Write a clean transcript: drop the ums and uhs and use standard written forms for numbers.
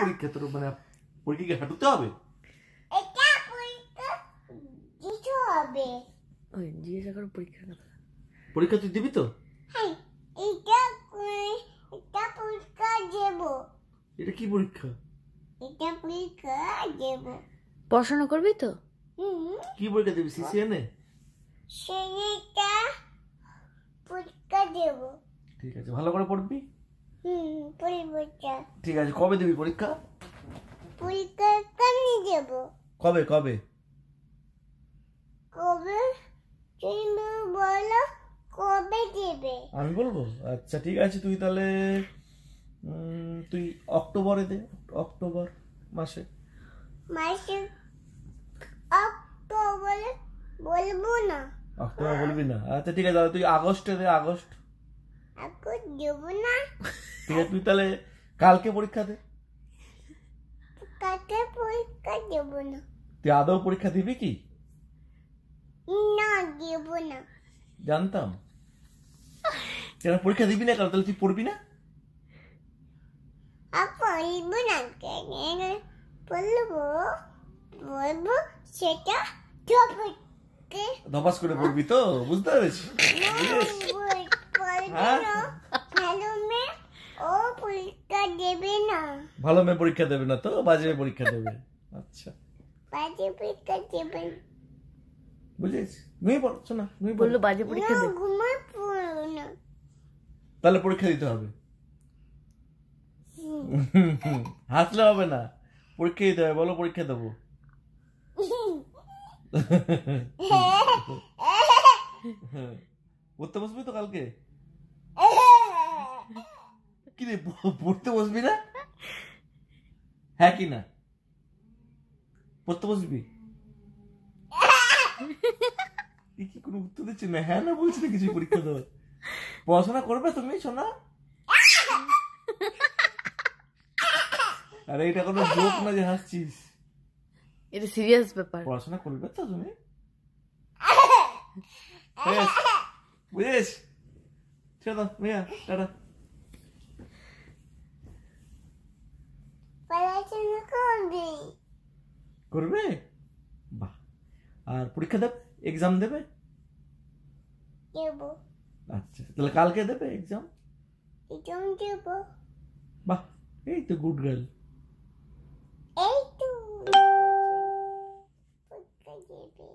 পরীক্ষা তোর? মানে পরীক্ষা কি হাঁটুতে হবে? এটা পরীক্ষা দিতে হবে। ওই জিজ্ঞাসা করো পরীক্ষা কথা। পরীক্ষা তুই দিবি তো? হ্যাঁ, এটা পরীক্ষা দেব। এটা কি পরীক্ষা? এটা পরীক্ষা দেব। পড়াশোনা করবি তো? কি পরীক্ষা দিবি? সিসিএনএ? সেটা পরীক্ষা দেব। ঠিক আছে, ভালো করে পড়বি। পরীক্ষা। ঠিক আছে, কবে দিবি পরীক্ষা? পরীক্ষা কেমনি দেব? কবে কবে? কবে তুমি বলো কবে দেবে? আমি বলবো? আচ্ছা ঠিক আছে, তুই তাহলে তুই অক্টোবরে দে, অক্টোবর মাসে। মাসে অক্টোবরে বলবো না। অক্টোবর বলবি না? আচ্ছা ঠিক আছে, তাহলে তুই আগস্টে দে, আগস্ট। এখন দেবো না। ঠিক আছে, তুই তাহলে কালকে পরীক্ষা দে। কাকে পরীক্ষা দেবো না। তুই আদৌ পরীক্ষা দিবি কি? না দেবো না। জানতাম। কেন পরীক্ষা দিবি না? কারণ তাহলে তুই পড়বি না? পড়বো না কেন? বলবো বলবো সেটা টপিকে ধপাস করে পড়বি তো? বুঝতে পেরেছি। ভালো মেয়ে ও পরীক্ষা দেবে না। ভালো মেয়ে পরীক্ষা দেবে না তো, বাজে মেয়ে পরীক্ষা দেবে। আচ্ছা বাজে পরীক্ষা দেবে বুঝেছিস? নুই পড়, শোনা নুই পড়। বললো বাজে পরীক্ষা না। দে। ঘুমায় পড়ো না। তাহলে পরীক্ষা দিতে হবে। হাসলে হবে না, পরীক্ষা দিতে হবে। বলো পরীক্ষা দেবো। পড়তে বসবি তো কালকে? কি রে, পড়তে বসবি না? হ্যাঁ কি না? পড়তে বসবি? কি কোনো উত্তর দিচ্ছি না, হ্যাঁ না বলছি না কিছু। পরীক্ষা দেওয়ার পড়াশোনা করবে তুমি শোনা? আরে এটা কোনো জোক না যে হাসছিস, এটা সিরিয়াস ব্যাপার। পড়াশোনা করবে তো তুমি? বুঝেছ? চলো মিয়া, টাটা। পড়াশোনা করবে। করবে? বাহ। আর পরীক্ষা দেবে, এক্সাম দেবে? দেবো। আচ্ছা তাহলে কালকে দেবে এক্সাম? এটাও দেবো। বাহ, এই তো গুড গার্ল। এই তো পরীক্ষা দেবে।